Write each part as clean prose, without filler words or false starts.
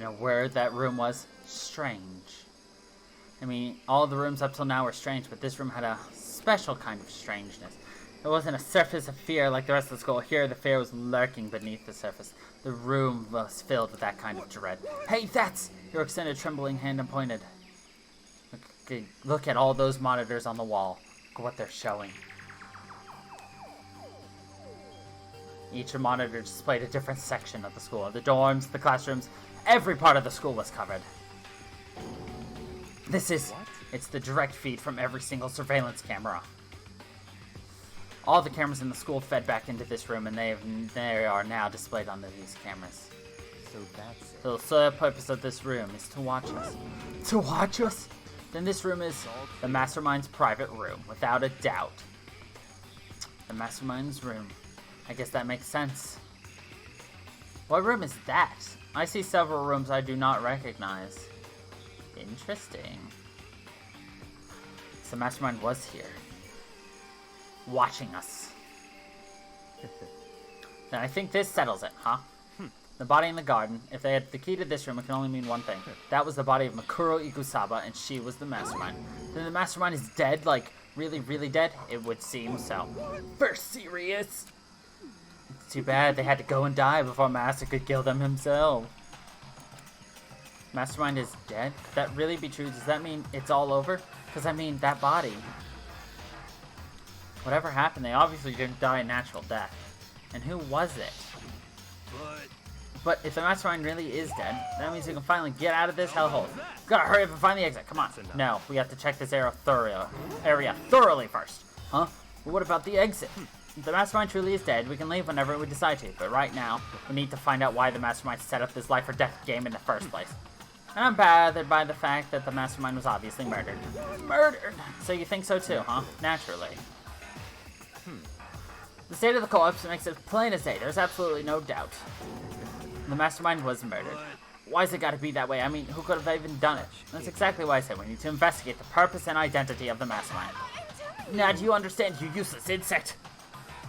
matter where that room was, strange. I mean, all the rooms up till now were strange, but this room had a special kind of strangeness. It wasn't a surface of fear like the rest of the school. Here, the fear was lurking beneath the surface. The room was filled with that kind of dread. Hey, that's... Your extended trembling hand and pointed. Look at all those monitors on the wall. Look at what they're showing. Each monitor displayed a different section of the school. The dorms, the classrooms, every part of the school was covered. It's the direct feed from every single surveillance camera. All the cameras in the school fed back into this room, and they are now displayed on these cameras. So that's it. So the sole purpose of this room is to watch us. To watch us? Then this room is the Mastermind's private room, without a doubt. The Mastermind's room. I guess that makes sense. What room is that? I see several rooms I do not recognize. Interesting. So Mastermind was here. Watching us. Then I think this settles it, huh? The body in the garden. If they had the key to this room, it can only mean one thing. That was the body of Makuro Ikusaba, and she was the Mastermind. Then the Mastermind is dead? Like, really, really dead? It would seem so. For serious? It's too bad they had to go and die before Master could kill them himself. Mastermind is dead? Could that really be true? Does that mean it's all over? Because, I mean, that body... Whatever happened, they obviously didn't die a natural death. And who was it? But if the Mastermind really is dead, that means we can finally get out of this hellhole. Gotta hurry up and find the exit, come on. No, we have to check this area thoroughly first. Huh? But what about the exit? If the Mastermind truly is dead, we can leave whenever we decide to. But right now, we need to find out why the Mastermind set up this life or death game in the first place. And I'm bothered by the fact that the Mastermind was obviously murdered. Murdered! So you think so too, huh? Naturally. The state of the corpse makes it plain as day. There's absolutely no doubt. The Mastermind was murdered. Why's it gotta be that way? I mean, who could have even done it? That's exactly why I said we need to investigate the purpose and identity of the Mastermind. Now, do you understand, you useless insect?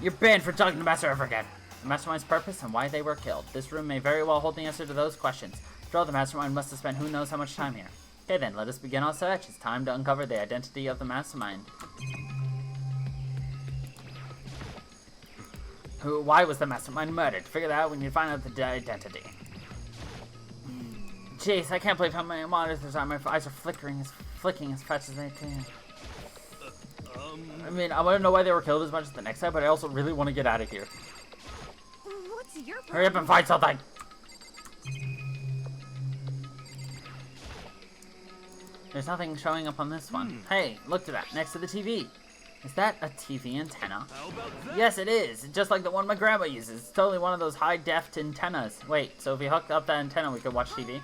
You're banned from talking to Master ever again. The Mastermind's purpose and why they were killed. This room may very well hold the answer to those questions. After all, the Mastermind must have spent who knows how much time here. Okay then, let us begin our search. It's time to uncover the identity of the Mastermind. Why was the Mastermind murdered? To figure that out, we need to find out the identity. Jeez, I can't believe how many monitors are. My eyes are flicking as fast as they can. I mean, I want to know why they were killed as much as the next time, but I also really want to get out of here. What's your problem? Hurry up and find something! There's nothing showing up on this one. Hey, look to that, next to the TV. Is that a TV antenna? Yes, it is. Just like the one my grandma uses. It's totally one of those high-def antennas. Wait, so if we hooked up that antenna, we could watch TV?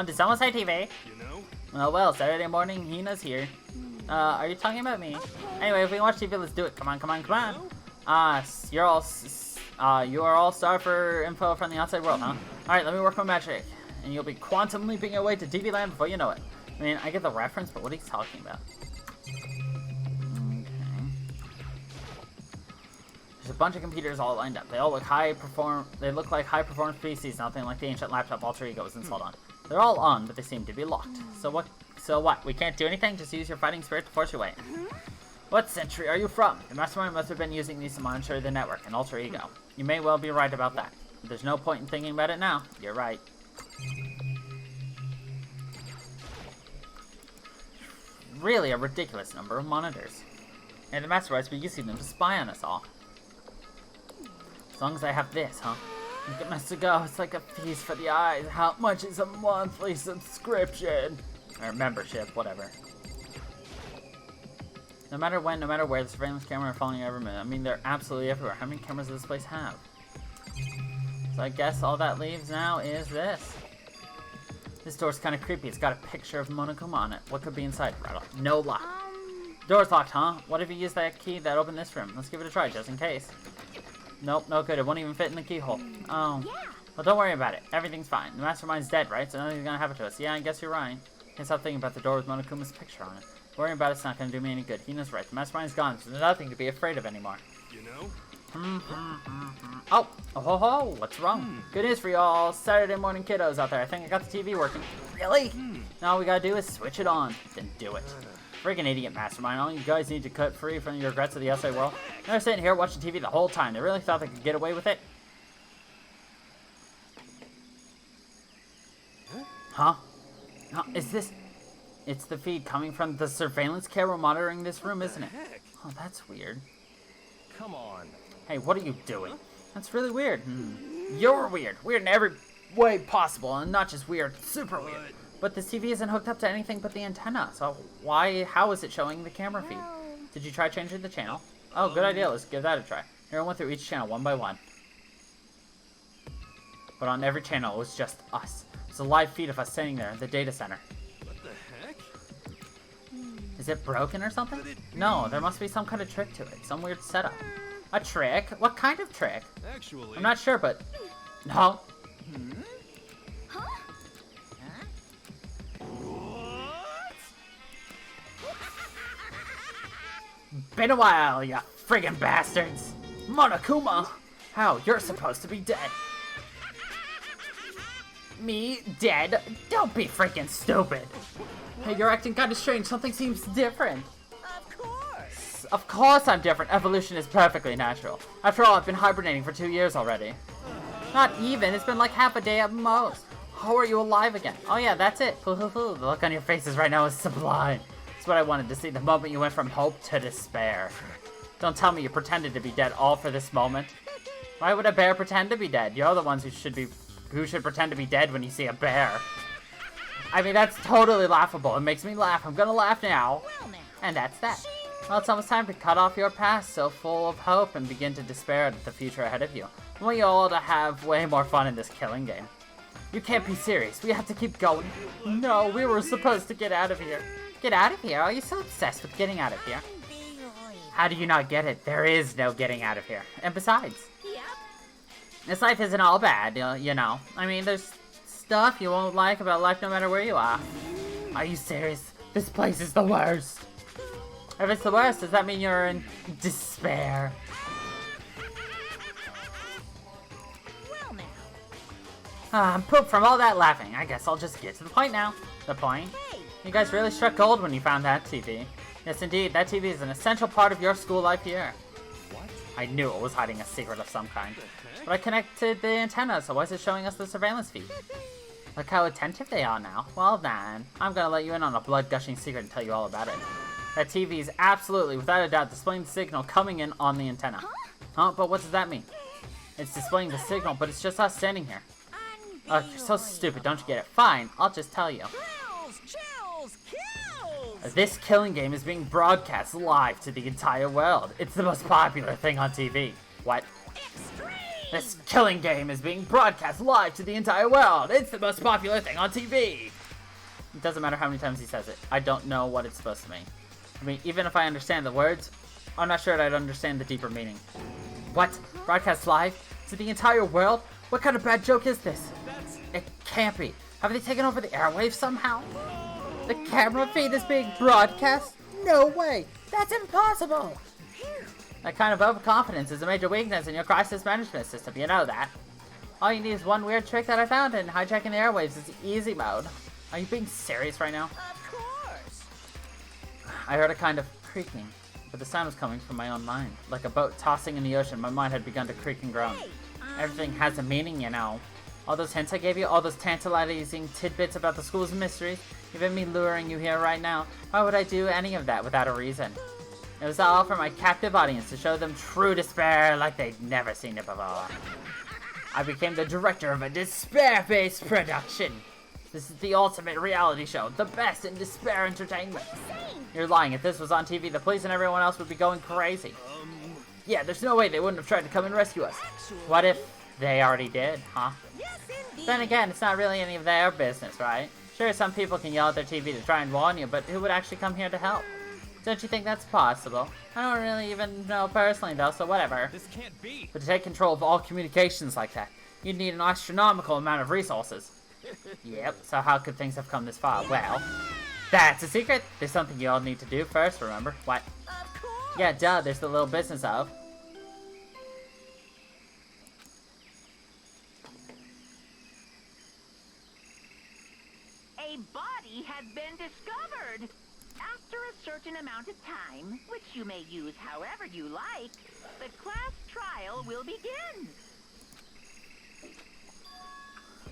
Did someone say TV? You know? Oh, well, Saturday morning, Hina's here. Are you talking about me? Anyway, if we watch TV, let's do it. Come on, come on, come on. You are all star for info from the outside world, huh? Alright, let me work my magic. And you'll be quantum leaping your way to TV land before you know it. I mean, I get the reference, but what are you talking about? There's a bunch of computers all lined up. They all look They look like high-performance PCs, nothing like the ancient laptop alter ego was installed on. They're all on, but they seem to be locked. So what? We can't do anything? Just use your fighting spirit to force your way in. What century are you from? The Mastermind must have been using these to monitor the network, an alter ego. You may well be right about that. But there's no point in thinking about it now. You're right. Really a ridiculous number of monitors. And the Masterminds be using them to spy on us all. As long as I have this, huh? Look at Mr. Go, it's like a feast for the eyes. How much is a monthly subscription? Or membership, whatever. No matter when, no matter where, the surveillance camera are following every minute. I mean, they're absolutely everywhere. How many cameras does this place have? So I guess all that leaves now is this. This door's kind of creepy. It's got a picture of Monokuma on it. What could be inside? Rattle. No lock. Door's locked, huh? What if you use that key that opened this room? Let's give it a try, just in case. Nope, no good. It won't even fit in the keyhole. Oh. Well, don't worry about it. Everything's fine. The Mastermind's dead, right? So nothing's gonna happen to us. Yeah, I guess you're right. Can't stop thinking about the door with Monokuma's picture on it. Worrying about it's not gonna do me any good. Hina's right. The Mastermind's gone. So there's nothing to be afraid of anymore. You know? Oh, what's wrong? Good news for y'all Saturday morning kiddos out there. I think I got the TV working. Really? Now all we gotta do is switch it on. Then do it. Freaking idiot mastermind. All you guys need to cut free from your regrets of the essay world. They're sitting here watching TV the whole time. They really thought they could get away with it? Huh? Is this... It's the feed coming from the surveillance camera monitoring this room, isn't it? Oh, that's weird. Come on. Hey, what are you doing? That's really weird. You're weird. Weird in every way possible, and not just weird, super weird. But this TV isn't hooked up to anything but the antenna, so how is it showing the camera feed? Did you try changing the channel? Oh, good idea. Let's give that a try. Here, I went through each channel one by one. But on every channel, it was just us. It's a live feed of us sitting there in the data center. What the heck? Is it broken or something? No, there must be some kind of trick to it. Some weird setup. A trick? What kind of trick? Actually... I'm not sure, but... No. Been a while, you friggin' bastards. Monokuma! How? You're supposed to be dead. Me? Dead? Don't be freaking stupid. Hey, you're acting kinda strange. Something seems different. Of course. Of course I'm different. Evolution is perfectly natural. After all, I've been hibernating for 2 years already. Not even. It's been like half a day at most. How are you alive again? Oh yeah, that's it. The look on your faces right now is sublime. It's what I wanted to see the moment you went from hope to despair. Don't tell me you pretended to be dead all for this moment. Why would a bear pretend to be dead? You're the ones who should pretend to be dead when you see a bear. I mean, that's totally laughable. It makes me laugh. I'm gonna laugh now. Well, now. And that's that. Well, it's almost time to cut off your past so full of hope and begin to despair at the future ahead of you. I want you all to have way more fun in this killing game. You can't be serious. We have to keep going. No, we were supposed to get out of here. Get out of here? Are you so obsessed with getting out of here? How do you not get it? There is no getting out of here. And besides, Yep. this life isn't all bad, you know. I mean, there's stuff you won't like about life no matter where you are. Are you serious? This place is the worst. If it's the worst, does that mean you're in despair? Well, now. I'm pooped from all that laughing. I guess I'll just get to the point now. The point? Hey. You guys really struck gold when you found that TV. Yes, indeed. That TV is an essential part of your school life here. What? I knew it was hiding a secret of some kind. But I connected the antenna, so why is it showing us the surveillance feed? Look how attentive they are now. Well then, I'm gonna let you in on a blood-gushing secret and tell you all about it. That TV is absolutely, without a doubt, displaying the signal coming in on the antenna. Huh? But what does that mean? It's displaying the signal, but it's just us standing here. Oh, you're so stupid, don't you get it? Fine, I'll just tell you. Kills, chills, kills. This killing game is being broadcast live to the entire world. It's the most popular thing on TV. What? Extreme. This killing game is being broadcast live to the entire world. It's the most popular thing on TV. It doesn't matter how many times he says it. I don't know what it's supposed to mean. I mean, even if I understand the words, I'm not sure I'd understand the deeper meaning. What? Broadcast live to the entire world? What kind of bad joke is this? It can't be. Have they taken over the airwaves somehow? The camera feed is being broadcast? No way! That's impossible! That kind of overconfidence is a major weakness in your crisis management system, you know that. All you need is one weird trick that I found, and hijacking the airwaves is easy mode. Are you being serious right now? Of course. I heard a kind of creaking, but the sound was coming from my own mind. Like a boat tossing in the ocean, my mind had begun to creak and groan. Hey. Everything has a meaning, you know. All those hints I gave you, all those tantalizing tidbits about the school's mysteries, even me luring you here right now, why would I do any of that without a reason? It was all for my captive audience to show them true despair like they'd never seen it before. I became the director of a despair-based production. This is the ultimate reality show, the best in despair entertainment. You're lying. If this was on TV, the police and everyone else would be going crazy. Yeah, there's no way they wouldn't have tried to come and rescue us. What if they already did, huh? Yes, indeed. Then again, it's not really any of their business, right? Sure, some people can yell at their TV to try and warn you, but who would actually come here to help? Don't you think that's possible? I don't really even know personally, though, so whatever. This can't be. But to take control of all communications like that, you'd need an astronomical amount of resources. Yep, so how could things have come this far? Well, that's a secret. There's something you all need to do first, remember? What? Of course. Yeah, duh, there's the little business of... body has been discovered. After a certain amount of time, which you may use however you like, the class trial will begin.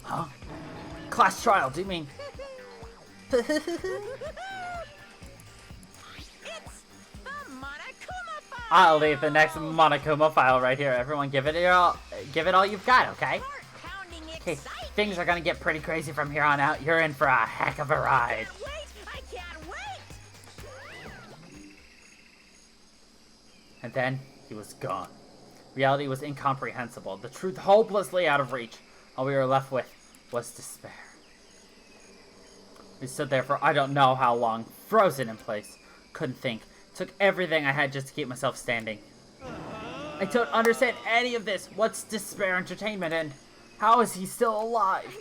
Huh? Class trial, do you mean? It's the Monokuma file. I'll leave the next Monokuma file right here. Everyone give it all you've got, okay? Heart-pounding Okay, excitement. things are gonna get pretty crazy from here on out. You're in for a heck of a ride. Can't wait. I can't wait. And then he was gone. Reality was incomprehensible, the truth hopelessly out of reach. All we were left with was despair. We stood there for I don't know how long, frozen in place. Couldn't think. Took everything I had just to keep myself standing. I don't understand any of this. What's despair entertainment in? How is he still alive?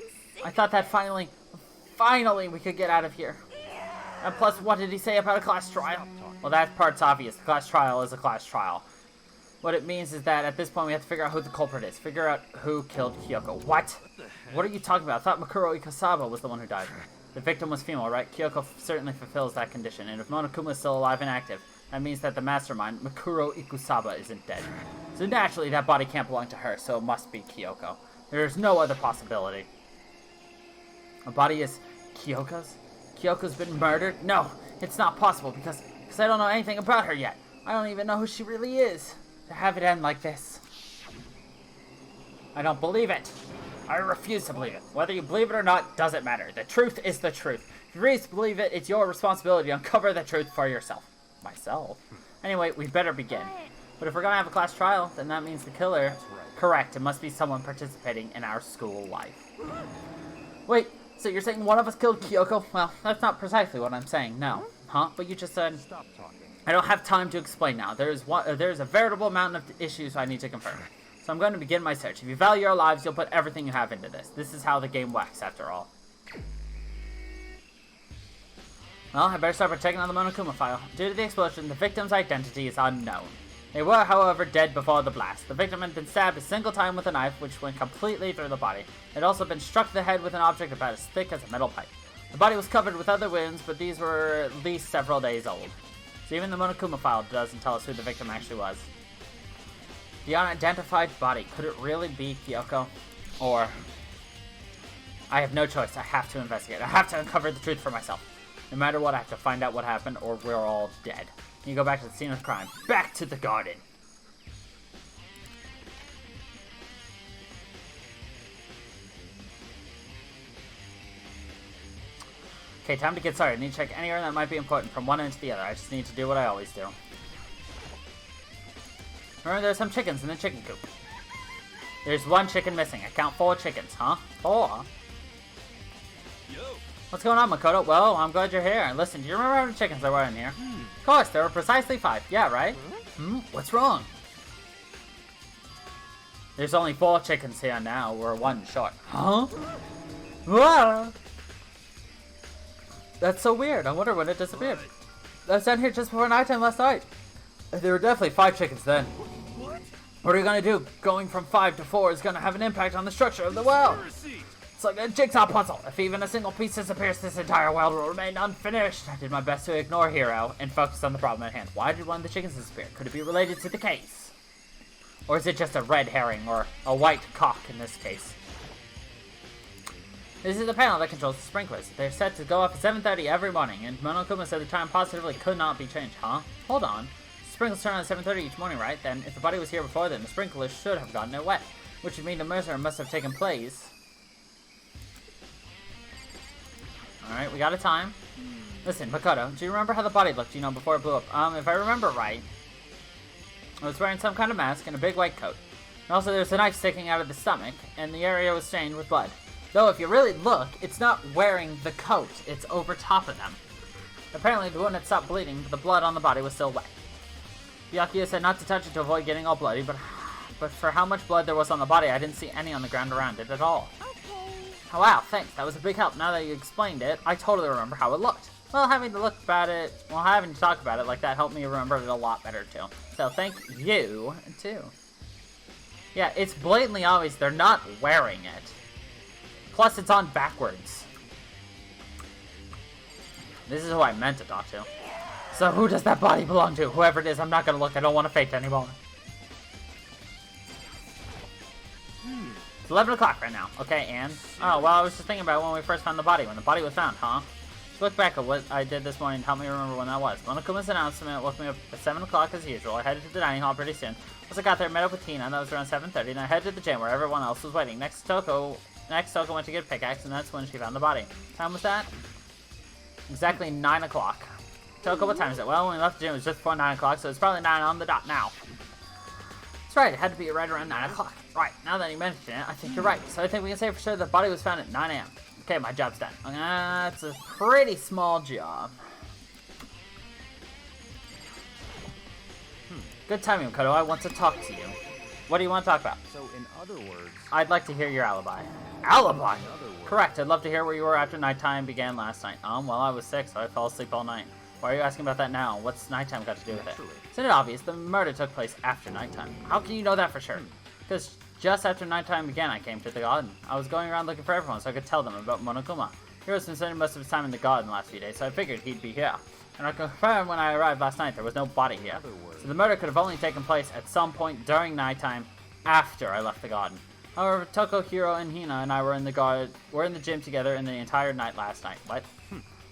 I thought that finally we could get out of here. And plus, what did he say about a class trial? Well, that part's obvious. The class trial is a class trial. What it means is that at this point we have to figure out who the culprit is. Figure out who killed Kyoko. What? What are you talking about? I thought Mikuro Ikasaba was the one who died. The victim was female, right? Kyoko certainly fulfills that condition. And if Monokuma is still alive and active, that means that the mastermind, Mikuro Ikusaba, isn't dead. So naturally that body can't belong to her, so it must be Kyoko. There's no other possibility. A body is Kyoko's? Kyoko's been murdered? No, it's not possible because I don't know anything about her yet. I don't even know who she really is. To have it end like this. I don't believe it. I refuse to believe it. Whether you believe it or not doesn't matter. The truth is the truth. If you refuse to believe it, it's your responsibility to uncover the truth for yourself. Myself? Anyway, we better begin. But if we're gonna have a class trial, then that means the killer... That's right. Correct, it must be someone participating in our school life. Wait, so you're saying one of us killed Kyoko? Well, that's not precisely what I'm saying, no. Huh? But you just said... Stop talking. I don't have time to explain now. There's a veritable mountain of issues I need to confirm. So I'm going to begin my search. If you value your lives, you'll put everything you have into this. This is how the game works, after all. Well, I better start by checking on the Monokuma file. Due to the explosion, the victim's identity is unknown. They were, however, dead before the blast. The victim had been stabbed a single time with a knife, which went completely through the body. It had also been struck in the head with an object about as thick as a metal pipe. The body was covered with other wounds, but these were at least several days old. So even the Monokuma file doesn't tell us who the victim actually was. The unidentified body, could it really be Kyoko? Or... I have no choice, I have to investigate. I have to uncover the truth for myself. No matter what, I have to find out what happened, or we're all dead. You go back to the scene of crime. Back to the garden! Okay, time to get started. I need to check any area that might be important from one end to the other. I just need to do what I always do. Remember, there's some chickens in the chicken coop. There's one chicken missing. I count 4 chickens, huh? 4? Yo. What's going on, Makoto? Well, I'm glad you're here. Listen, do you remember how many chickens there were in here? Of course, there were precisely 5. Yeah, right? What's wrong? There's only 4 chickens here now. We're 1 short. Huh? Whoa! That's so weird. I wonder when it disappeared. I was down here just before nighttime last night. There were definitely 5 chickens then. What are you gonna do? Going from 5 to 4 is gonna have an impact on the structure of the world. It's like a jigsaw puzzle. If even a single piece disappears, this entire world will remain unfinished. I did my best to ignore Hero and focus on the problem at hand. Why did one of the chickens disappear? Could it be related to the case? Or is it just a red herring, or a white cock in this case? This is the panel that controls the sprinklers. They're set to go off at 7:30 every morning, and Monokuma said the time positively could not be changed, huh? Hold on. The sprinklers turn on at 7:30 each morning, right? Then, if the body was here before then, the sprinklers should have gotten it wet, which would mean the murder must have taken place. Alright, we got a time. Listen, Makoto, do you remember how the body looked, before it blew up? If I remember right, it was wearing some kind of mask and a big white coat. And also there's a knife sticking out of the stomach, and the area was stained with blood. Though, if you really look, it's not wearing the coat, it's over top of them. Apparently, the wound had stopped bleeding, but the blood on the body was still wet. Byakuya said not to touch it to avoid getting all bloody, but for how much blood there was on the body, I didn't see any on the ground around it at all. Okay. Oh, wow, thanks, that was a big help. Now that you explained it, I totally remember how it looked. Well, having to talk about it like that helped me remember it a lot better, too. So, thank you, too. Yeah, it's blatantly obvious they're not wearing it. Plus, it's on backwards. This is who I meant to talk to. So who does that body belong to? Whoever it is, I'm not gonna look. I don't want to faint anymore. It's 11 o'clock right now. Okay, and... Oh, well, I was just thinking about when we first found the body. When the body was found, huh? So look back at what I did this morning and help me remember when that was. Monokuma's announcement woke me up at 7 o'clock as usual. I headed to the dining hall pretty soon. Once I got there, I met up with Tina, and that was around 7:30, and I headed to the gym where everyone else was waiting. Next, Toko went to get a pickaxe, and that's when she found the body. What time was that? Exactly 9 o'clock. Toko, what time is it? Well, when we left the gym, it was just before 9 o'clock, so it's probably 9 on the dot now. That's right, it had to be right around 9 o'clock. Right, now that you mention it, I think you're right. So I think we can say for sure the body was found at 9 a.m. Okay, my job's done. That's a pretty small job. Good timing, Makoto. I want to talk to you. What do you want to talk about? So, in other words... I'd like to hear your alibi. Alibi? Correct. I'd love to hear where you were after nighttime began last night. Well, I was sick, so I fell asleep all night. Why are you asking about that now? What's nighttime got to do with it? Isn't it obvious? The murder took place after nighttime. How can you know that for sure? Because just after nighttime began, I came to the garden. I was going around looking for everyone so I could tell them about Monokuma. Hero's been spending most of his time in the garden the last few days, so I figured he'd be here. And I confirmed when I arrived last night there was no body here. So the murder could have only taken place at some point during nighttime after I left the garden. However, Toko, Hiro, and Hina and I were in the gym together in the entire night last night. What?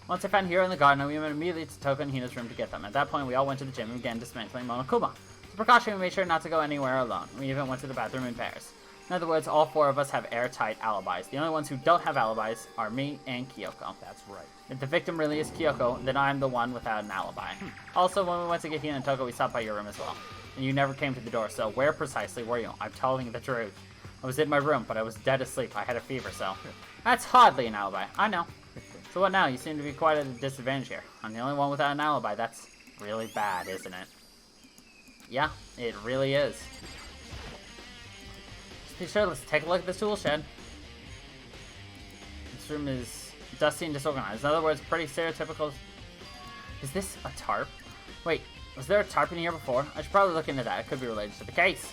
Once I found Hiro in the garden, we went immediately to Toko and Hina's room to get them. At that point, we all went to the gym and began dismantling Monokuma. As a precaution, we made sure not to go anywhere alone. We even went to the bathroom in pairs. In other words, all four of us have airtight alibis. The only ones who don't have alibis are me and Kyoko. That's right. If the victim really is Kyoko, then I'm the one without an alibi. Also, when we went to get Hina and Toko, we stopped by your room as well. And you never came to the door, so where precisely were you? I'm telling the truth. I was in my room, but I was dead asleep. I had a fever, so... That's hardly an alibi. I know. So what now? You seem to be quite at a disadvantage here. I'm the only one without an alibi. That's really bad, isn't it? Yeah, it really is. Just be sure, let's take a look at this tool shed. This room is dusty and disorganized. In other words, pretty stereotypical. Is this a tarp? Wait, was there a tarp in here before? I should probably look into that. It could be related to the case.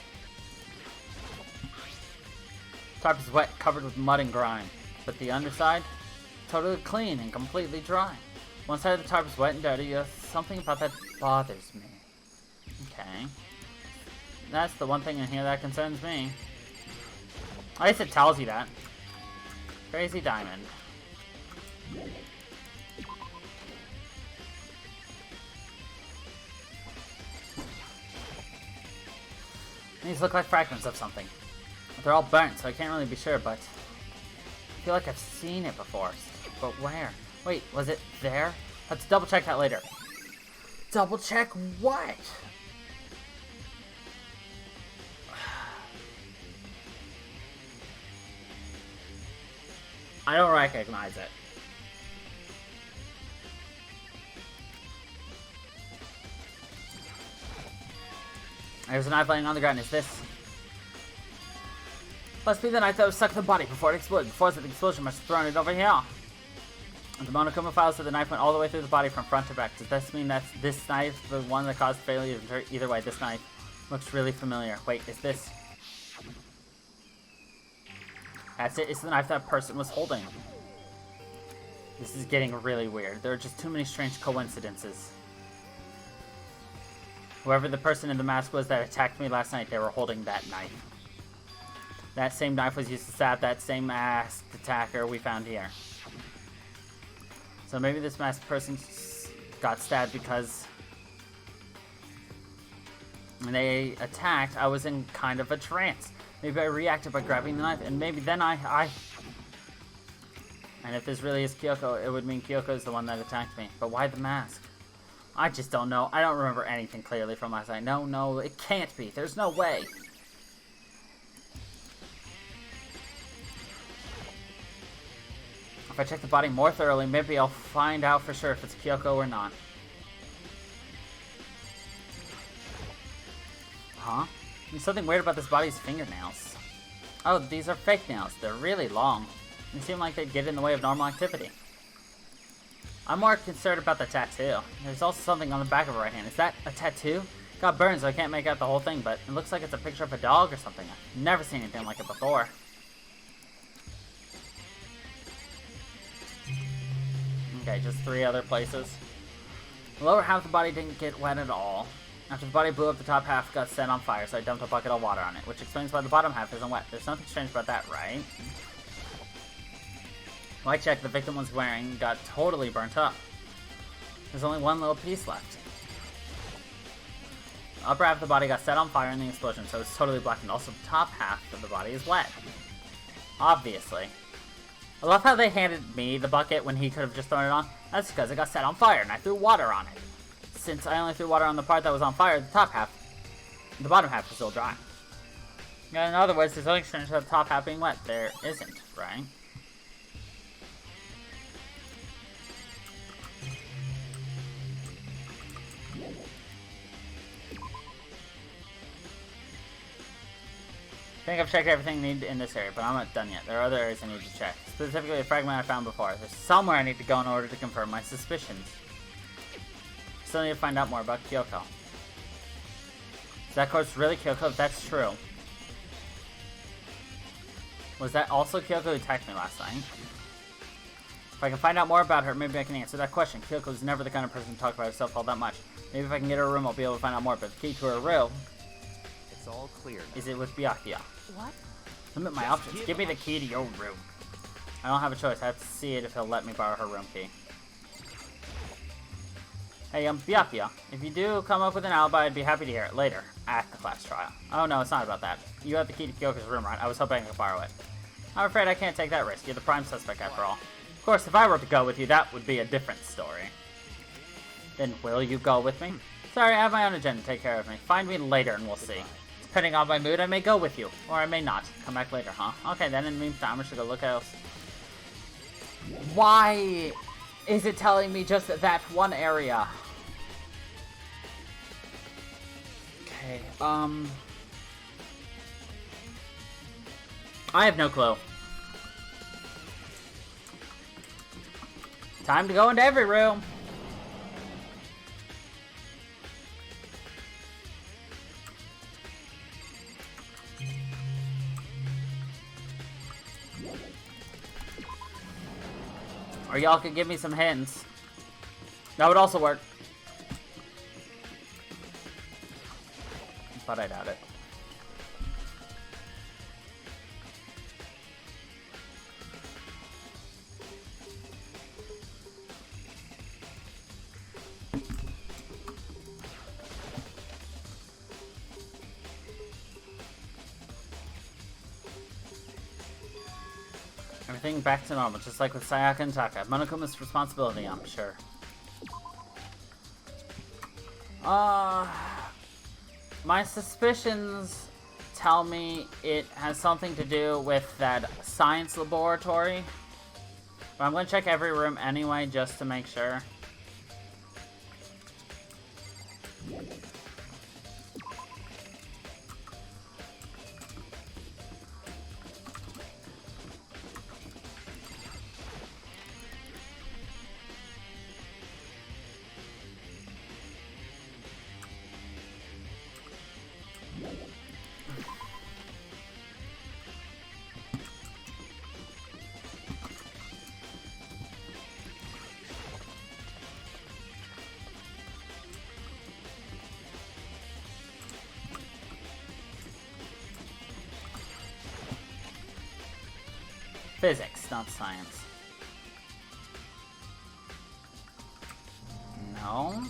Tarp is wet, covered with mud and grime. But the underside? Totally clean and completely dry. One side of the tarp is wet and dirty. Something about that bothers me. Okay. That's the one thing in here that concerns me. At least it tells you that. Crazy diamond. These look like fragments of something. They're all burnt, so I can't really be sure, but... I feel like I've seen it before. But where? Wait, was it there? Let's double check that later. Double check what? I don't recognize it. There's a knife laying on the ground. Is this? Must be the knife that was stuck to the body before it exploded. Before the explosion must have thrown it over here. The Monokuma file said the knife went all the way through the body from front to back. Does this mean that's this knife, the one that caused failure? Either way, this knife looks really familiar. Wait, is this? That's it. It's the knife that person was holding. This is getting really weird. There are just too many strange coincidences. Whoever the person in the mask was that attacked me last night, they were holding that knife. That same knife was used to stab that same masked attacker we found here. So maybe this masked person got stabbed because when they attacked, I was in kind of a trance. Maybe I reacted by grabbing the knife, and maybe then I... And if this really is Kyoko, it would mean Kyoko is the one that attacked me. But why the mask? I just don't know. I don't remember anything clearly from last night. No, it can't be. There's no way. If I check the body more thoroughly, maybe I'll find out for sure if it's Kyoko or not. Huh? There's something weird about this body's fingernails. Oh, these are fake nails. They're really long. They seem like they'd get in the way of normal activity. I'm more concerned about the tattoo. There's also something on the back of her right hand. Is that a tattoo? Got burned, so I can't make out the whole thing, but it looks like it's a picture of a dog or something. I've never seen anything like it before. Okay, just 3 other places. The lower half of the body didn't get wet at all. After the body blew up, the top half got set on fire, so I dumped a bucket of water on it, which explains why the bottom half isn't wet. There's nothing strange about that, right? Light check the victim was wearing got totally burnt up. There's only one little piece left. The upper half of the body got set on fire in the explosion, so it's totally black, and also the top half of the body is wet. Obviously. I love how they handed me the bucket when he could have just thrown it on. That's because it got set on fire, and I threw water on it. Since I only threw water on the part that was on fire, the bottom half is still dry. In other words, there's nothing strange about the top half being wet. There isn't, right? I think I've checked everything I need in this area, but I'm not done yet. There are other areas I need to check. Specifically, a fragment I found before. There's somewhere I need to go in order to confirm my suspicions. Still need to find out more about Kyoko. Is that course really Kyoko? If that's true. Was that also Kyoko who attacked me last night? If I can find out more about her, maybe I can answer that question. Kyoko's never the kind of person to talk about herself all that much. Maybe if I can get her a room, I'll be able to find out more. But the key to her room... It's all clear now. Is it with Byakuya? What? Limit my options. Give me the key to your room. I don't have a choice. I have to see it if he'll let me borrow her room key. Hey, Byakuya, if you do come up with an alibi, I'd be happy to hear it later, at the class trial. Oh no, it's not about that. You have the key to Kyoko's room, right? I was hoping I could borrow it. I'm afraid I can't take that risk. You're the prime suspect after all. Of course, if I were to go with you, that would be a different story. Then will you go with me? Sorry, I have my own agenda to take care of me. Find me later and we'll see. Depending on my mood, I may go with you. Or I may not. Come back later, huh? Okay, then in the meantime, I should go look else. Why is it telling me just that one area? Okay, I have no clue. Time to go into every room. Or y'all could give me some hints. That would also work. But I doubt it. Everything back to normal, just like with Sayaka and Taka. Monokuma's responsibility, I'm sure. My suspicions tell me it has something to do with that science laboratory. But I'm gonna check every room anyway, just to make sure. Physics, not science. No.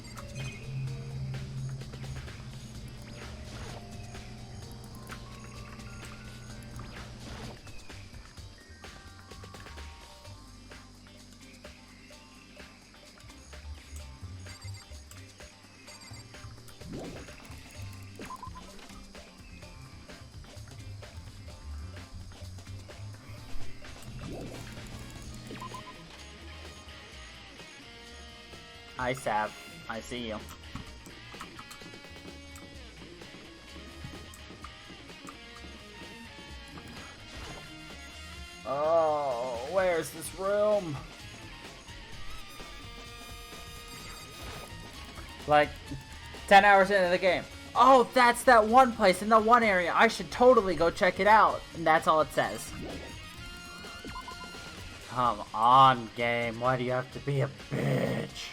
Hi, Sav. I see you. Oh, where's this room? Like, 10 hours into the game. Oh, that's that one place in the one area. I should totally go check it out. And that's all it says. Come on, game. Why do you have to be a bitch?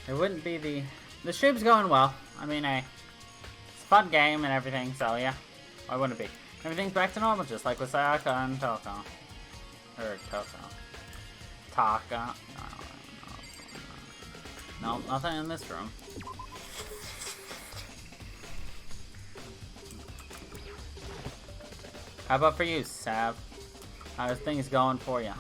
It wouldn't be the stream's going well. I mean, it's a fun game and everything, so yeah. Why wouldn't it be? Everything's back to normal, just like with Sayaka and Toko. Or Toko. Taka. No, nothing in this room. How about for you, Sav? How's things going for you?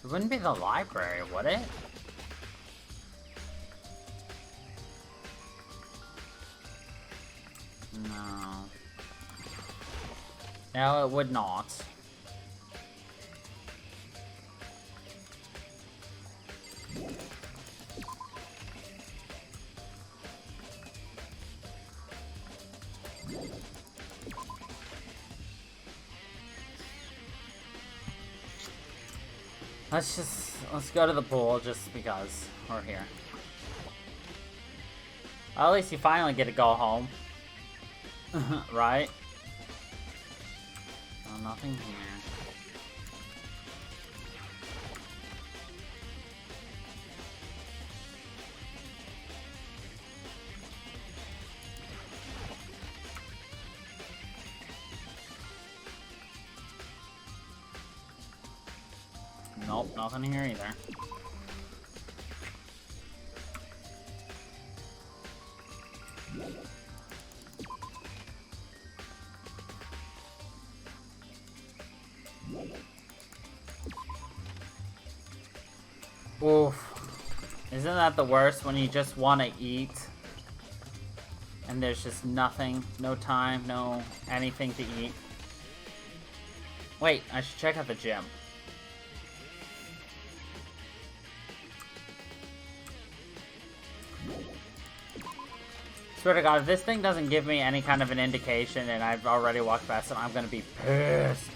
It wouldn't be the library, would it? No. No, it would not. Let's go to the pool just because we're here. Well, at least you finally get to go home. Right? Oh, nothing here. Nope, nothing here either. Oof. Isn't that the worst when you just want to eat and there's just nothing, no time, no anything to eat? Wait, I should check out the gym. Swear to God, if this thing doesn't give me any kind of an indication and I've already walked past it, I'm gonna be pissed.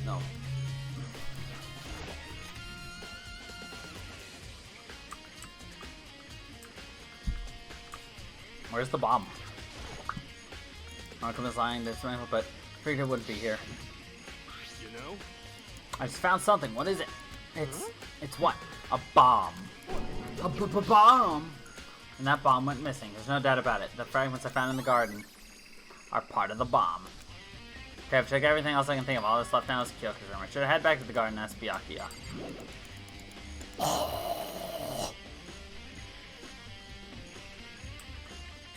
No. Where's the bomb? Malcolm is lying this rifle, but figured it wouldn't be here. You know? I just found something. What is it? It's what? A bomb. A bomb! And that bomb went missing. There's no doubt about it. The fragments I found in the garden are part of the bomb. Okay, I've checked everything else I can think of. All that's left now is Kyoko's room. I should head back to the garden and ask Byakuya. Oh.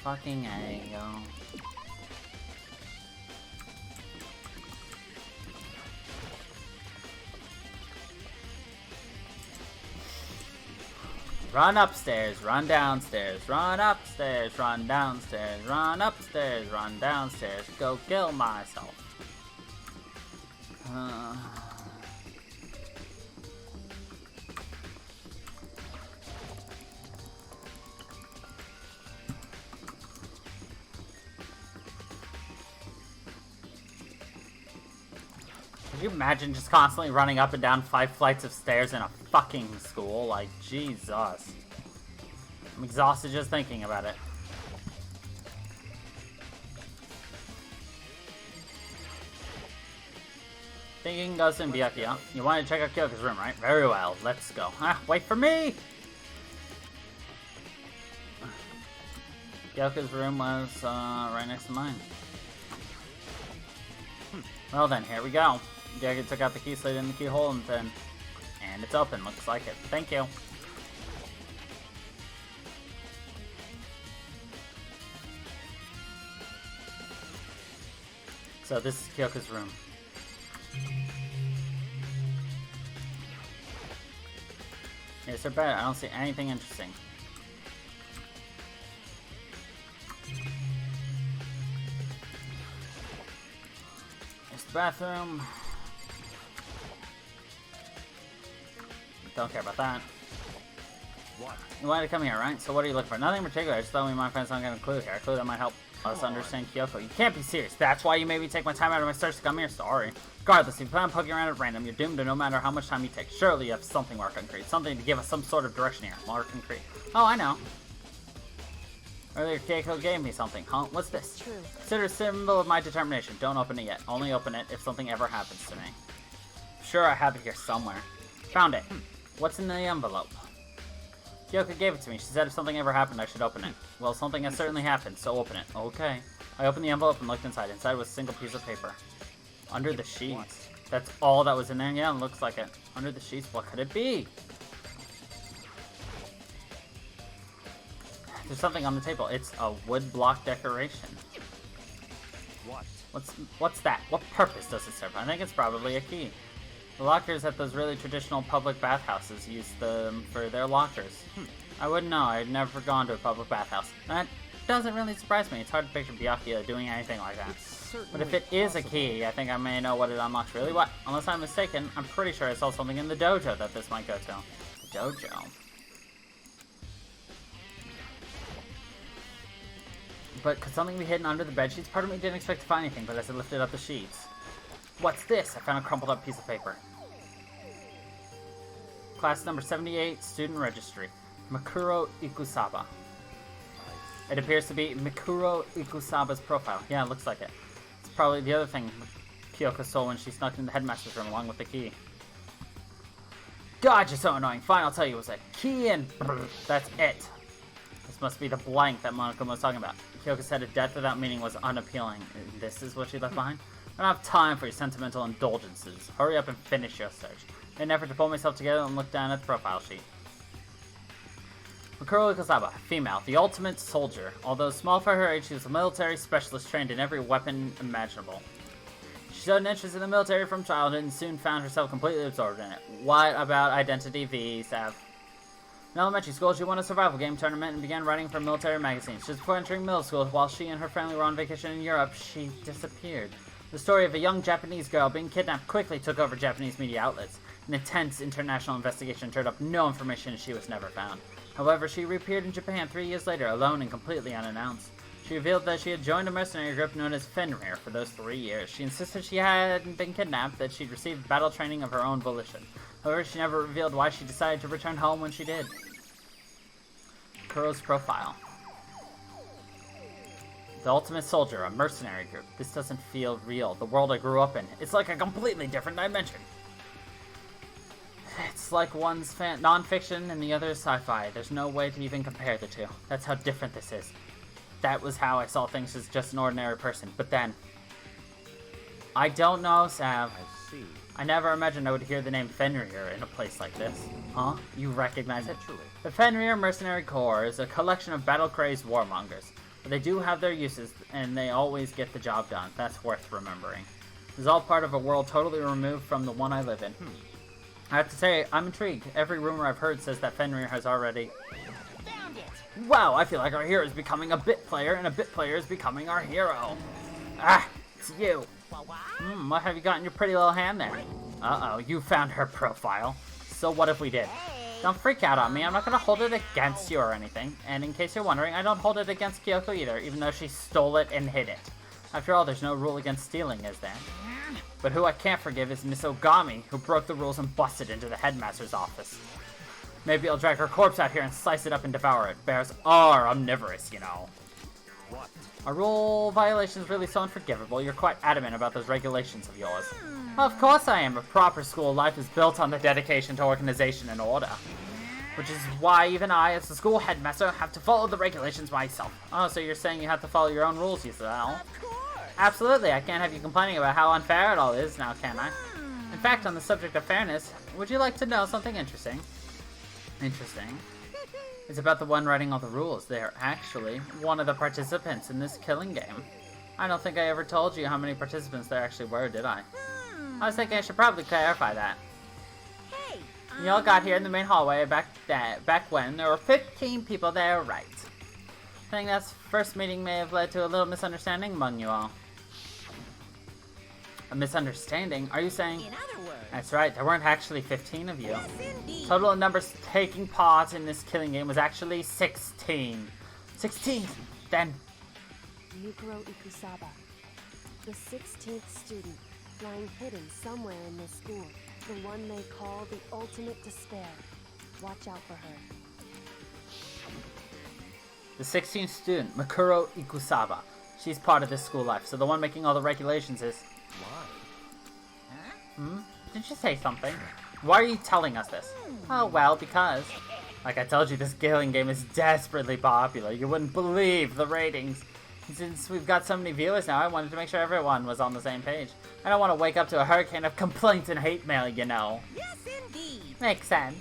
Fucking A, yo. Run upstairs, run downstairs, run upstairs, run downstairs, run upstairs, run downstairs, go kill myself. Could you imagine just constantly running up and down 5 flights of stairs in a fucking school? Like, Jesus. I'm exhausted just thinking about it. Thinking goes in Byakuya. You want to check out Kyoko's room, right? Very well, let's go. Ah, wait for me! Kyoko's room was right next to mine. Well then, here we go. Gagger took out the key, slid in the keyhole, and it's open. Looks like it. Thank you. So this is Kyoko's room. Is there better? I don't see anything interesting. There's the bathroom. Don't care about that. What? You wanted to come here, right? So what are you looking for? Nothing in particular. I just thought we might find some kind of clue here. A clue that might help us understand Kyoko. You can't be serious. That's why you made me take my time out of my search to come here. Sorry. Regardless, if you plan on poking around at random, you're doomed to no matter how much time you take. Surely you have something more concrete. Something to give us some sort of direction here. More concrete. Oh, I know. Earlier, Keiko gave me something. Huh? What's this? True. Consider a symbol of my determination. Don't open it yet. Only open it if something ever happens to me. Sure, I have it here somewhere. Found it. What's in the envelope? Kyoko gave it to me. She said if something ever happened, I should open it. Well, something has certainly happened, so open it. Okay. I opened the envelope and looked inside. Inside was a single piece of paper. Under the sheets. That's all that was in there? Yeah, it looks like it. Under the sheets, what could it be? There's something on the table. It's a wood block decoration. What? What's that? What purpose does it serve? I think it's probably a key. The lockers at those really traditional public bathhouses use them for their lockers. I wouldn't know. I'd never gone to a public bathhouse. That doesn't really surprise me. It's hard to picture Byakuya doing anything like that. But if it is a key, I think I may know what it unlocks. Really? What? Unless I'm mistaken, I'm pretty sure I saw something in the dojo that this might go to. The dojo? But could something be hidden under the bedsheets? Part of me didn't expect to find anything, but as I lifted up the sheets... What's this? I found a crumpled up piece of paper. Class number 78, student registry. Mikuro Ikusaba. It appears to be Mikuro Ikusaba's profile. Yeah, it looks like it. It's probably the other thing Kyoko saw when she snuck in the headmaster's room along with the key. God, you're so annoying. Fine, I'll tell you. It was a key and... That's it. This must be the blank that Monokuma was talking about. Kyoko said a death without meaning was unappealing. This is what she left behind? I don't have time for your sentimental indulgences. Hurry up and finish your search. In an effort to pull myself together and look down at the profile sheet. Mikuro Ikusaba, female, the ultimate soldier. Although small for her age, she was a military specialist trained in every weapon imaginable. She showed an interest in the military from childhood and soon found herself completely absorbed in it. What about Identity V, Sav? In elementary school, she won a survival game tournament and began writing for military magazines. Just before entering middle school, while she and her family were on vacation in Europe, she disappeared. The story of a young Japanese girl being kidnapped quickly took over Japanese media outlets. An intense international investigation turned up no information and she was never found. However, she reappeared in Japan 3 years later, alone and completely unannounced. She revealed that she had joined a mercenary group known as Fenrir for those 3 years. She insisted she hadn't been kidnapped, that she'd received battle training of her own volition. However, she never revealed why she decided to return home when she did. Kuro's profile. The Ultimate Soldier, a mercenary group. This doesn't feel real. The world I grew up in. It's like a completely different dimension. It's like one's non-fiction and the other is sci-fi. There's no way to even compare the two. That's how different this is. That was how I saw things as just an ordinary person. But then... I don't know, Sav. I see. I never imagined I would hear the name Fenrir in a place like this. Huh? You recognize it? Naturally. The Fenrir Mercenary Corps is a collection of battle-crazed warmongers. But they do have their uses, and they always get the job done. That's worth remembering. This is all part of a world totally removed from the one I live in. I have to say, I'm intrigued. Every rumor I've heard says that Fenrir has already... Found it. Wow, I feel like our hero is becoming a bit player, and a bit player is becoming our hero. Ah, it's you. What? What have you got in your pretty little hand there? Uh-oh, you found her profile. So what if we did? Don't freak out on me, I'm not gonna hold it against you or anything. And in case you're wondering, I don't hold it against Kyoko either, even though she stole it and hid it. After all, there's no rule against stealing, is there? But who I can't forgive is Miss Ogami, who broke the rules and busted into the headmaster's office. Maybe I'll drag her corpse out here and slice it up and devour it. Bears are omnivorous, you know. What? Are rule violations really so unforgivable? You're quite adamant about those regulations of yours. Of course I am. A proper school life is built on the dedication to organization and order. Which is why even I, as the school headmaster, have to follow the regulations myself. Oh, so you're saying you have to follow your own rules, Yusel? Of course. Absolutely. I can't have you complaining about how unfair it all is now, can I? In fact, on the subject of fairness, would you like to know something interesting? Interesting. It's about the one writing all the rules. They're actually one of the participants in this killing game. I don't think I ever told you how many participants there actually were, did I? I was thinking I should probably clarify that. Hey. You all got here in the main hallway back when there were 15 people there, right? I think that first meeting may have led to a little misunderstanding among you all. A misunderstanding? Are you saying... In other words, That's right, there weren't actually 15 of you. yes, indeed. Total numbers taking part in this killing game was actually 16. 16! Then... Yukiro Ikusaba, the 16th student, lying hidden somewhere in this school. The one they call the ultimate despair. Watch out for her. The 16th student, Mikuro Ikusaba. She's part of this school life, so the one making all the regulations is... Why? Did you say something? Why are you telling us this? Oh, well, because... Like I told you, this killing game is desperately popular. You wouldn't believe the ratings. Since we've got so many viewers now, I wanted to make sure everyone was on the same page. I don't want to wake up to a hurricane of complaints and hate mail, you know. Yes, indeed. Makes sense.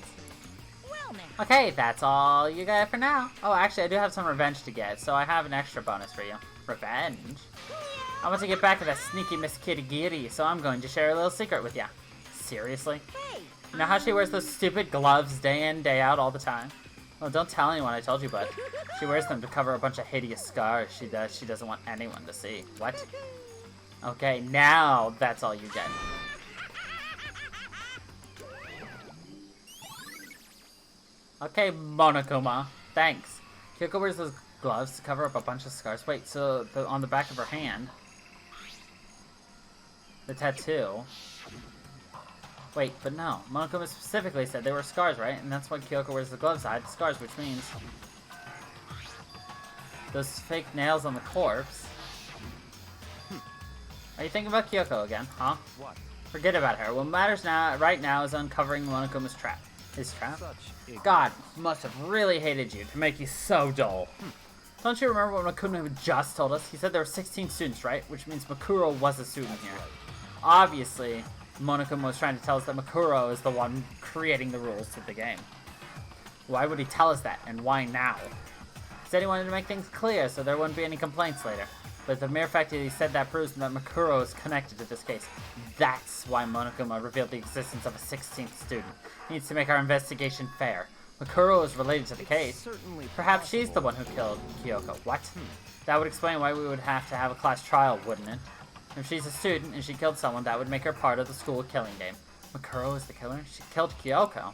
Well, now. Okay, that's all you got for now. Oh, actually, I do have some revenge to get, so I have an extra bonus for you. Revenge? I want to get back at that sneaky Miss Kirigiri, so I'm going to share a little secret with ya. Seriously? Hey. You know how she wears those stupid gloves day in, day out all the time? Well, don't tell anyone I told you, but she wears them to cover a bunch of hideous scars she doesn't want anyone to see. What? Okay, now that's all you get. Okay, Monokuma. Thanks. Kyoko wears those gloves to cover up a bunch of scars. Wait, so on the back of her hand, the tattoo. Wait, but no. Monokuma specifically said they were scars, right? And that's why Kyoko wears the gloves to hide the scars, which means those fake nails on the corpse. Are you thinking about Kyoko again, huh? What? Forget about her. What matters now, right now, is uncovering Monokuma's trap. His trap? Such ignorance. God must have really hated you to make you so dull. Don't you remember what Monokuma just told us? He said there were 16 students, right? Which means Makuro was a student here. Obviously, Monokuma was trying to tell us that Makuro is the one creating the rules to the game. Why would he tell us that, and why now? He said he wanted to make things clear so there wouldn't be any complaints later. But the mere fact that he said that proves that Makuro is connected to this case. That's why Monokuma revealed the existence of a 16th student. He needs to make our investigation fair. Makuro is related to the case. Certainly Perhaps she's the possible. one who killed Kyoko. What? That would explain why we would have to have a class trial, wouldn't it? If she's a student and she killed someone, that would make her part of the school killing game. Makuro is the killer? She killed Kyoko?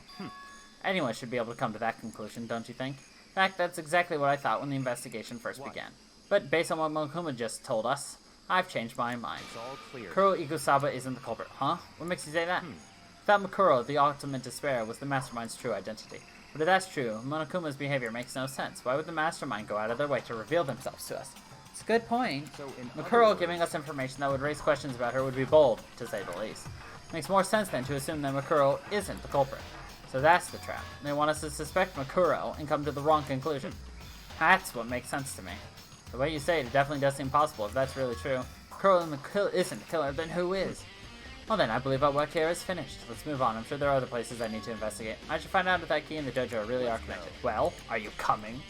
Anyone should be able to come to that conclusion, don't you think? In fact, that's exactly what I thought when the investigation first began. But based on what Monokuma just told us, I've changed my mind. It's all clear. Makuro Ikusaba isn't the culprit, huh? What makes you say that? Without Makuro, the ultimate despair was the mastermind's true identity. But if that's true, Monokuma's behavior makes no sense. Why would the mastermind go out of their way to reveal themselves to us? It's a good point. So in Makuro other giving words- us information that would raise questions about her would be bold, to say the least. Makes more sense then to assume that Makuro isn't the culprit. So that's the trap. They want us to suspect Makuro and come to the wrong conclusion. That's what makes sense to me. The way you say it, it definitely does seem possible if that's really true. Makuro isn't the killer, then who is? Well then, I believe our work here is finished. Let's move on. I'm sure there are other places I need to investigate. I should find out if that key and the dojo really are connected. Well, are you coming?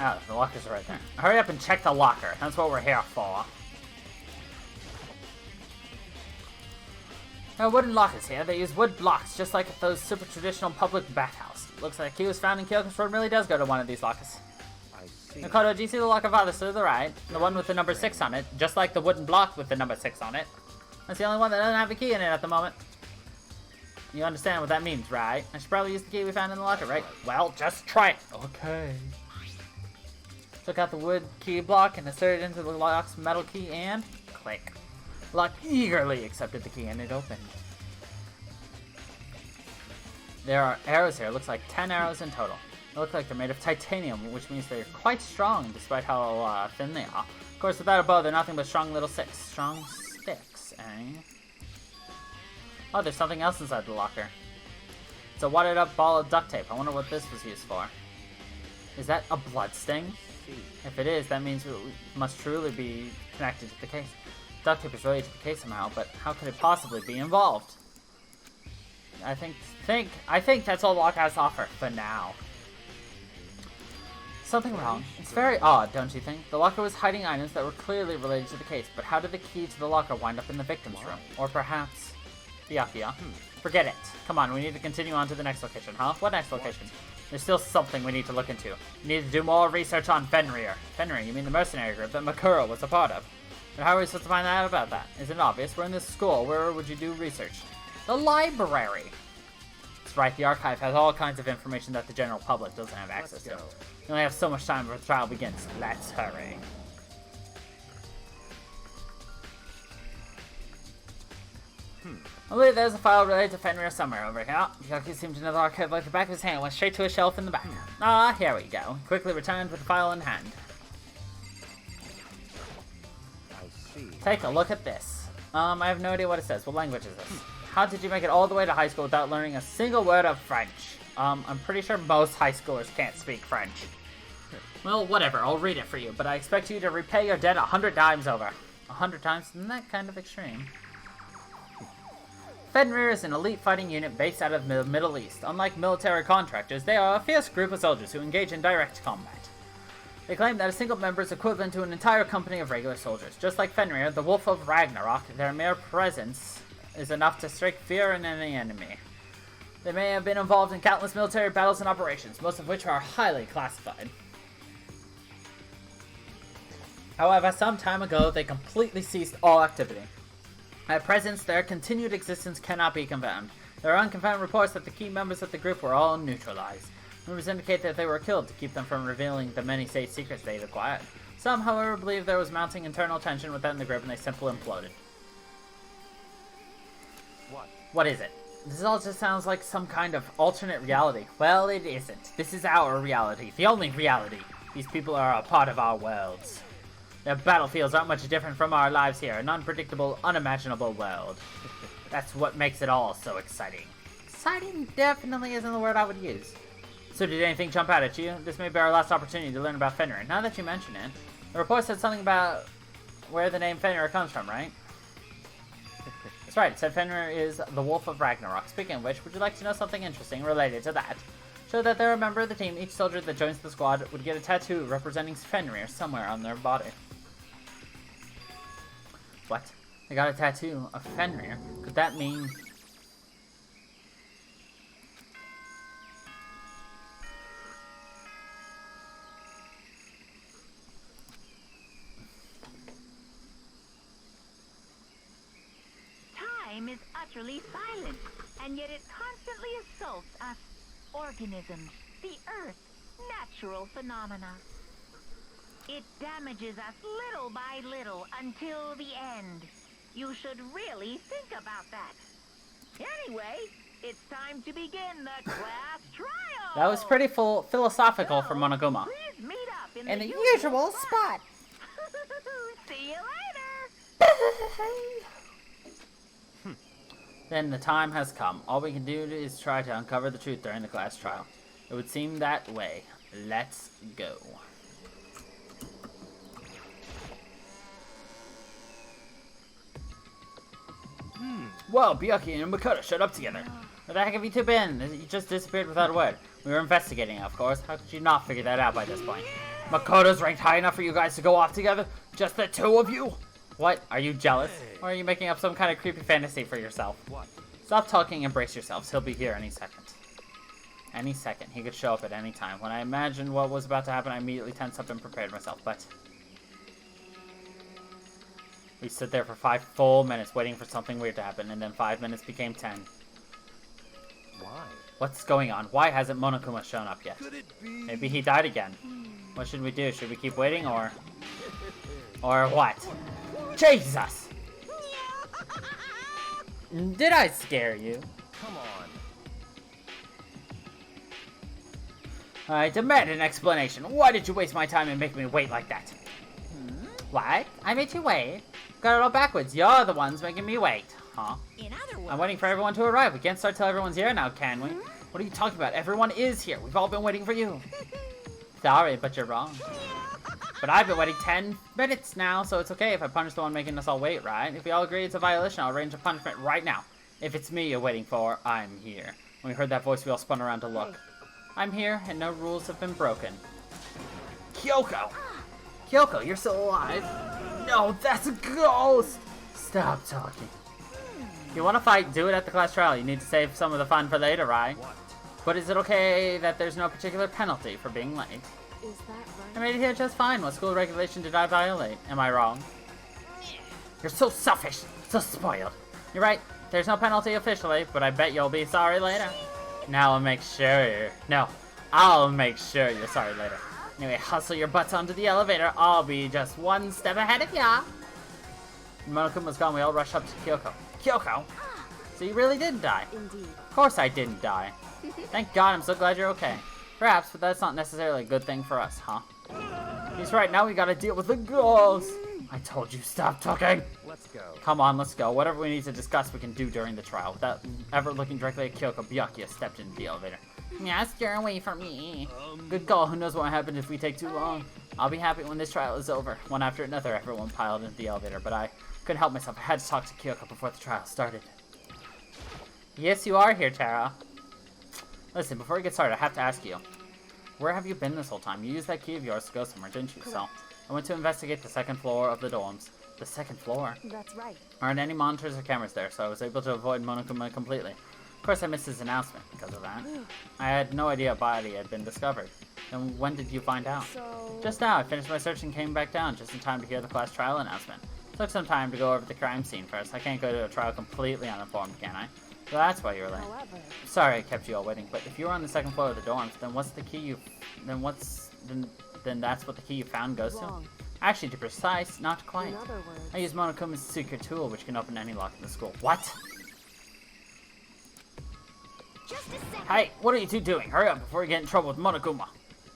Oh, the lockers are right there. Hurry up and check the locker. That's what we're here for. There are wooden lockers here. They use wood blocks, just like those super traditional public bathhouse. Looks like a key was found in Kyoko's room really does go to one of these lockers. I see. Makoto, do you see the locker farthest to the right? The one with the number 6 on it, just like the wooden block with the number 6 on it. That's the only one that doesn't have a key in it at the moment. You understand what that means, right? I should probably use the key we found in the locker, right? Well, just try it. Okay. Took out the wood key block and inserted it into the lock's metal key and click. Lock eagerly accepted the key and it opened. There are arrows here. It looks like 10 arrows in total. They look like they're made of titanium, which means they're quite strong despite how thin they are. Of course, without a bow, they're nothing but strong little sticks. Strong sticks, eh? Oh, there's something else inside the locker. It's a wadded up ball of duct tape. I wonder what this was used for. Is that a blood sting? If it is, that means it must truly be connected to the case. Duct tape is related to the case somehow, but how could it possibly be involved? I think that's all the locker has to offer for now. Something wrong. It's very odd, don't you think? The locker was hiding items that were clearly related to the case, but how did the key to the locker wind up in the victim's room? Or perhaps Byakuya. Forget it. Come on, we need to continue on to the next location, huh? What next location? There's still something we need to look into. We need to do more research on Fenrir. Fenrir, you mean the mercenary group that Makuro was a part of? But how are we supposed to find out about that? Isn't it obvious? We're in this school. Where would you do research? The library. That's right, the archive has all kinds of information that the general public doesn't have access to. We only have so much time before the trial begins. Let's hurry. I believe there's a file related to Fenrir somewhere over here. Byakuya seemed to know the archive like the back of his hand, went straight to a shelf in the back. Ah, here we go. Quickly returned with the file in hand. I see. Take a look at this. I have no idea what it says. What language is this? How did you make it all the way to high school without learning a single word of French? I'm pretty sure most high schoolers can't speak French. Well, whatever. I'll read it for you, but I expect you to repay your debt 100 times over. 100 times? Isn't that kind of extreme? Fenrir is an elite fighting unit based out of the Middle East. Unlike military contractors, they are a fierce group of soldiers who engage in direct combat. They claim that a single member is equivalent to an entire company of regular soldiers. Just like Fenrir, the Wolf of Ragnarok, their mere presence is enough to strike fear in any enemy. They may have been involved in countless military battles and operations, most of which are highly classified. However, some time ago, they completely ceased all activity. At present, their continued existence cannot be confirmed. There are unconfirmed reports that the key members of the group were all neutralized. Rumors indicate that they were killed to keep them from revealing the many state secrets they had acquired. Some, however, believe there was mounting internal tension within the group and they simply imploded. What is it? This all just sounds like some kind of alternate reality. Well, it isn't. This is our reality. The only reality. These people are a part of our worlds. Their battlefields aren't much different from our lives here. An unpredictable, unimaginable world. That's what makes it all so exciting. Exciting definitely isn't the word I would use. So did anything jump out at you? This may be our last opportunity to learn about Fenrir. Now that you mention it, the report said something about where the name Fenrir comes from, right? That's right, it said Fenrir is the Wolf of Ragnarok. Speaking of which, would you like to know something interesting related to that? Show that they're a member of the team. Each soldier that joins the squad would get a tattoo representing Fenrir somewhere on their body. What? They got a tattoo of Fenrir? Could that mean... Time is utterly silent, and yet it constantly assaults us organisms, the Earth, natural phenomena. It damages us little by little until the end. You should really think about that. Anyway, it's time to begin the class trial. That was pretty philosophical for Monoguma. Please meet up In the usual spot. See you later. Then the time has come. All we can do is try to uncover the truth during the class trial. It would seem that way. Let's go. Whoa, Byakuya and Makoto showed up together. Where the heck have you two been? You just disappeared without a word. We were investigating, of course. How could you not figure that out by this point? Makoto's ranked high enough for you guys to go off together? Just the two of you? What? Are you jealous? Or are you making up some kind of creepy fantasy for yourself? What? Stop talking and brace yourselves. He'll be here any second. Any second. He could show up at any time. When I imagined what was about to happen, I immediately tensed up and prepared myself, but... we stood there for 5 full minutes waiting for something weird to happen, and then 5 minutes became 10. Why? What's going on? Why hasn't Monokuma shown up yet? Could it be? Maybe he died again. What should we do? Should we keep waiting, or... or what? Jesus! Did I scare you? Come on. I demand an explanation. Why did you waste my time and make me wait like that? What? I made you wait? Got it all backwards. You're the ones making me wait. Huh? In other words, I'm waiting for everyone to arrive. We can't start till everyone's here now, can we? What are you talking about? Everyone is here. We've all been waiting for you. Sorry, but you're wrong. But I've been waiting 10 minutes now, so it's okay if I punish the one making us all wait, right? If we all agree it's a violation, I'll arrange a punishment right now. If it's me you're waiting for, I'm here. When we heard that voice, we all spun around to look. I'm here, and no rules have been broken. Kyoko! Kyoko, you're still alive? No, that's a ghost! Stop talking. If you want to fight, do it at the class trial. You need to save some of the fun for later, right? What? But is it okay that there's no particular penalty for being late? Is that I right? made it here just fine. What school regulation did I violate? Am I wrong? You're so selfish, so spoiled. You're right. There's no penalty officially, but I bet you'll be sorry later. Now I'll make sure. No, I'll make sure you're sorry later. Anyway, hustle your butts onto the elevator. I'll be just one step ahead of ya. When Monokuma's gone, we all rush up to Kyoko. Kyoko? So you really didn't die? Indeed. Of course I didn't die. Thank God, I'm so glad you're okay. Perhaps, but that's not necessarily a good thing for us, huh? He's right, now we gotta deal with the ghosts. I told you, stop talking. Let's go. Come on, let's go. Whatever we need to discuss, we can do during the trial. Without ever looking directly at Kyoko, Byakuya stepped into the elevator. Yeah, steer away from me. Good call. Who knows what happened if we take too long? I'll be happy when this trial is over. One after another, everyone piled into the elevator, but I couldn't help myself. I had to talk to Kyoko before the trial started. Yes, you are here, Tara. Listen, before we get started, I have to ask you. Where have you been this whole time? You used that key of yours to go somewhere, didn't you? So, I went to investigate the second floor of the dorms. The second floor? That's right. Aren't any monitors or cameras there, so I was able to avoid Monokuma completely. Of course, I missed his announcement because of that. I had no idea a body had been discovered. Then when did you find out? So... Just now. I finished my search and came back down just in time to hear the class trial announcement. Took some time to go over the crime scene first. I can't go to a trial completely uninformed, can I? So that's why you were late. However... Sorry I kept you all waiting, but if you were on the second floor of the dorms, then what's the key you... Then that's what the key you found goes Wrong. to? Actually, to be precise, not quite. In other words... I use Monokuma's secret tool, which can open any lock in the school. What? Just a second. Hey, what are you two doing? Hurry up before we get in trouble with Monokuma.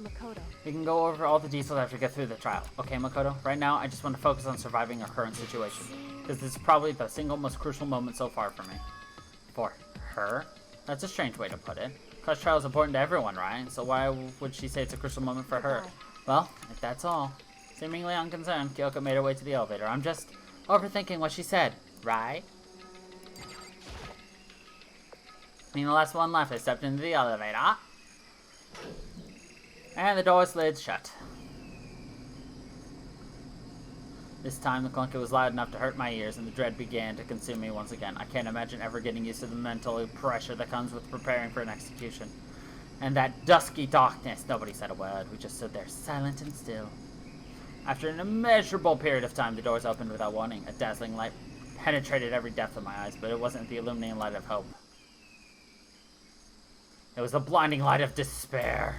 Makoto. We can go over all the details after we get through the trial. Okay, Makoto? Right now, I just want to focus on surviving our current situation. Because this is probably the single most crucial moment so far for me. For her? That's a strange way to put it. Class trial is important to everyone, right? So why would she say it's a crucial moment for her? Well, if that's all. Seemingly unconcerned, Kyoko made her way to the elevator. I'm just overthinking what she said, right? Being the last one left, I stepped into the elevator. And the door slid shut. This time the clunker was loud enough to hurt my ears and the dread began to consume me once again. I can't imagine ever getting used to the mental pressure that comes with preparing for an execution. And that dusky darkness. Nobody said a word. We just stood there silent and still. After an immeasurable period of time, the doors opened without warning. A dazzling light penetrated every depth of my eyes, but it wasn't the illuminating light of hope. It was the blinding light of despair.